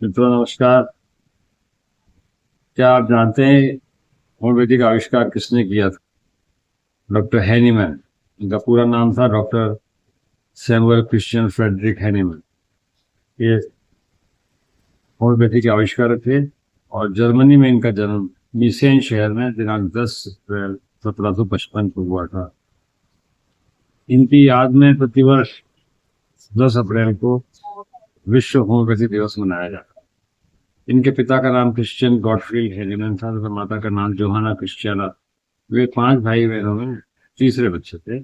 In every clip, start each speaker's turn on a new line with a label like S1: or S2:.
S1: मित्रों नमस्कार। क्या आप जानते हैं होम्योपैथी का आविष्कार किसने किया था? Doctor Hahnemann. इनका पूरा नाम था doctor Samuel Christian Friedrich Hahnemann. ये होम्योपैथी के आविष्कारक थे और जर्मनी में इनका जन्म नीसेन शहर में दिनांक 10 अप्रैल 1755 को हुआ था। इनकी याद में प्रतिवर्ष 10 अप्रैल को विश्व होम्योपैथी दिवस मनाया जाता है। इनके पिता का नाम क्रिश्चियन गॉटफ्रीड हैनीमैन था तथा माता का नाम जोहाना क्रिश्चियाना। वे 5 भाई बहनों में तीसरे बच्चे थे।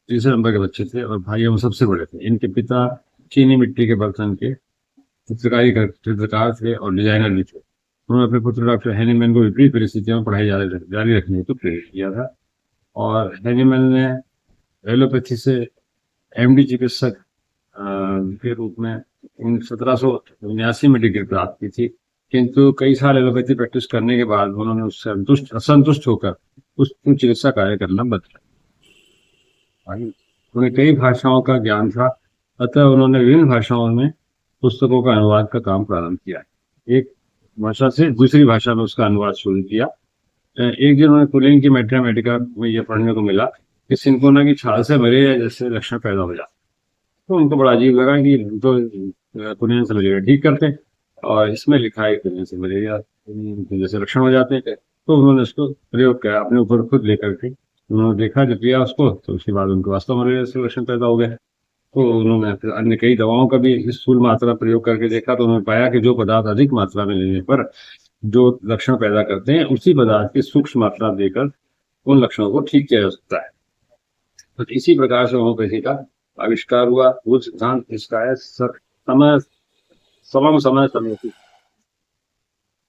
S1: तीसरे नंबर के बच्चे थे और भाइयों में सबसे बड़े थे। इनके पिता चीनी मिट्टी के बर्तन के चित्रकार थे और डिजाइनर भी थे। उन्होंने अपने पुत्र डॉक्टर हैनीमैन को विपरीत परिस्थितियों में पढ़ाई जारी रखने हेतु प्रेरित किया था और हैनीमैन ने एलोपैथी से एमडी चिकित्सक के रूप में 1779 में डिग्री प्राप्त की थी। किंतु कई साल एलोपैथी प्रैक्टिस करने के बाद उन्होंने उससे असंतुष्ट होकर उस चिकित्सा कार्य करना बंद कर दिया। उन्हें कई भाषाओं का ज्ञान था, अतः उन्होंने विभिन्न भाषाओं में पुस्तकों का अनुवाद का काम प्रारंभ किया। एक भाषा से दूसरी भाषा में उसका अनुवाद शुरू किया। एक दिन उन्हें कुलीन की मैथमेटिका में यह पढ़ने को मिला कि सिंकोना की छाल से मलेरिया जैसे लक्षण पैदा हो जाते। तो उनको बड़ा अजीब लगा कि तो कुलीन से मलेरिया ठीक करते हैं और इसमें लिखा है कुलीन से मलेरिया जैसे लक्षण हो जाते हैं। तो उन्होंने उसको प्रयोग किया अपने ऊपर खुद लेकर के। उन्होंने देखा जब किया उसको तो उसके बाद उनको वास्तव मलेरिया से लक्षण पैदा हो गए। तो उन्होंने फिर अन्य कई दवाओं का भी स्थूल मात्रा प्रयोग करके देखा तो उन्होंने पाया कि जो पदार्थ अधिक मात्रा में लेने पर जो लक्षण पैदा करते हैं उसी पदार्थ की सूक्ष्म मात्रा देकर उन लक्षणों को ठीक किया जा सकता है। तो इसी प्रकार से होम्योपैथी का आविष्कार हुआ। वो सिद्धांत इसका है समय समम समय समय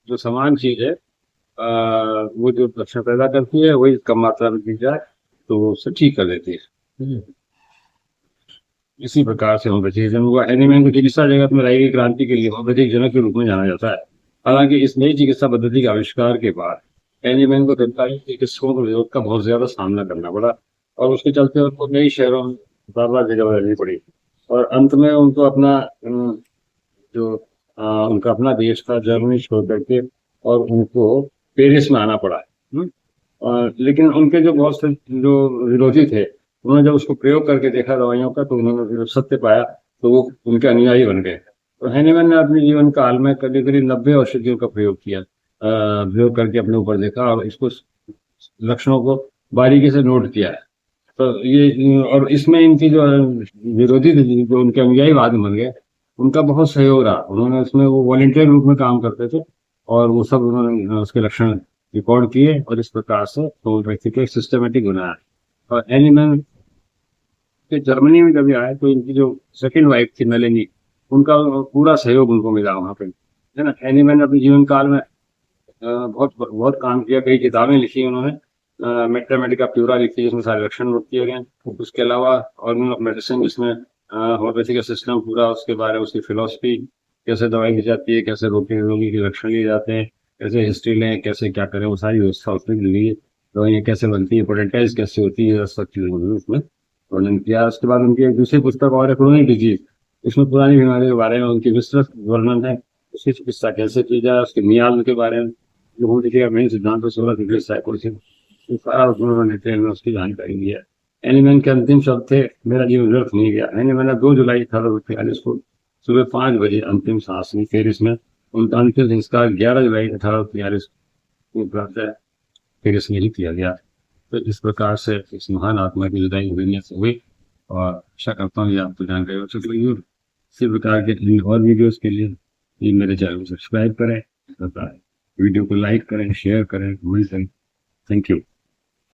S1: जो समान चीज है वो जो लक्षण पैदा करती है वही कम मात्रा में दी जाए तो वो उससे ठीक कर देती है। इसी प्रकार से होम्योपैथी जन्म हुआ। हैनीमैन को चिकित्सा जगत में लाई गई क्रांति के लिए होम्योपैथिक जनक के रूप में जाना जाता है। हालांकि इस नई चिकित्सा पद्धति के आविष्कार के बाद हैनीमैन को तत्कालीन चिकित्सकों के विरोध का बहुत ज्यादा सामना करना पड़ा और उसके चलते उनको कई शहरों में बार बार जगह बदलनी पड़ी और अंत में उनको अपना जो उनका अपना देश था जर्मनी छोड़ करके और उनको पेरिस में आना पड़ा। लेकिन उनके जो बहुत से जो विरोधी थे उन्होंने जब उसको प्रयोग करके देखा दवाइयों का तो उन्होंने जब सत्य पाया तो वो उनके अनुयायी बन गए। तो हैनीमैन ने अपने जीवन काल में करीब करीब 90 औषधियों का प्रयोग किया, प्रयोग करके अपने ऊपर देखा और इसको लक्षणों को बारीकी से नोट किया है। तो ये और इसमें इनकी जो विरोधी थे जो उनके अनुयायी बाद में बन गए उनका बहुत सहयोग रहा। उन्होंने उसमें वो वॉलंटियर रूप में काम करते थे और वो सब उन्होंने उसके लक्षण रिकॉर्ड किए और इस प्रकार से होम्योपैथी को सिस्टमेटिक बनाया। और हैनीमैन के जर्मनी में जब आए तो इनकी जो सेकंड वाइफ थी मेलेनी उनका पूरा सहयोग उनको मिला वहाँ पे, है ना। हैनीमैन ने अपने जीवन काल में बहुत बहुत काम किया। कई किताबें लिखी उन्होंने। मैथमेटिका प्यूरा लिखी जिसमें सारे लक्षण नोट किए गए। उसके अलावा ऑर्गन ऑफ मेडिसिन जिसमें होम्योपैथी का सिस्टम पूरा उसके बारे में उसकी फिलोसफी कैसे दवाई दी जाती है, कैसे रोगी के लक्षण लिए जाते हैं, कैसे हिस्ट्री लें, कैसे क्या करें, वो सारी व्यवस्था उसमें ली है। दवाइयाँ कैसे बनती है, पोटेंटाइज कैसे होती है, सब चीज़ें उसमें वर्णन किया। उसके बाद उनकी एक दूसरी पुस्तक और है क्रोनिक डिजीज। इसमें पुरानी बीमारी के बारे में उनकी विस्तृत वर्णन है। उसकी चिकित्सा कैसे की जाए, उसके मियाद के बारे में जो होम्योपैथी का मेन सिद्धांत 16 चिकित्सा सारा उन्होंने उसकी जानकारी दी है। हैनीमैन के अंतिम शब्द थे, मेरा जीवन व्यर्थ नहीं गया। हैनीमैन ने 2 जुलाई 1843 को सुबह 5 बजे अंतिम सांस ली पेरिस में। उनका अंतिम संस्कार 11 जुलाई 1843 को पेरिस में ही किया गया। तो इस प्रकार से इस महान आत्मा की जुदाई दुनिया से हुई और आशा करता हूँ ये आपको जानकारी हो सकती है। इसी प्रकार के और वीडियोस के लिए ये मेरे चैनल को सब्सक्राइब करें, वीडियो को लाइक करें, शेयर करें, कमेंट करें। Thank you.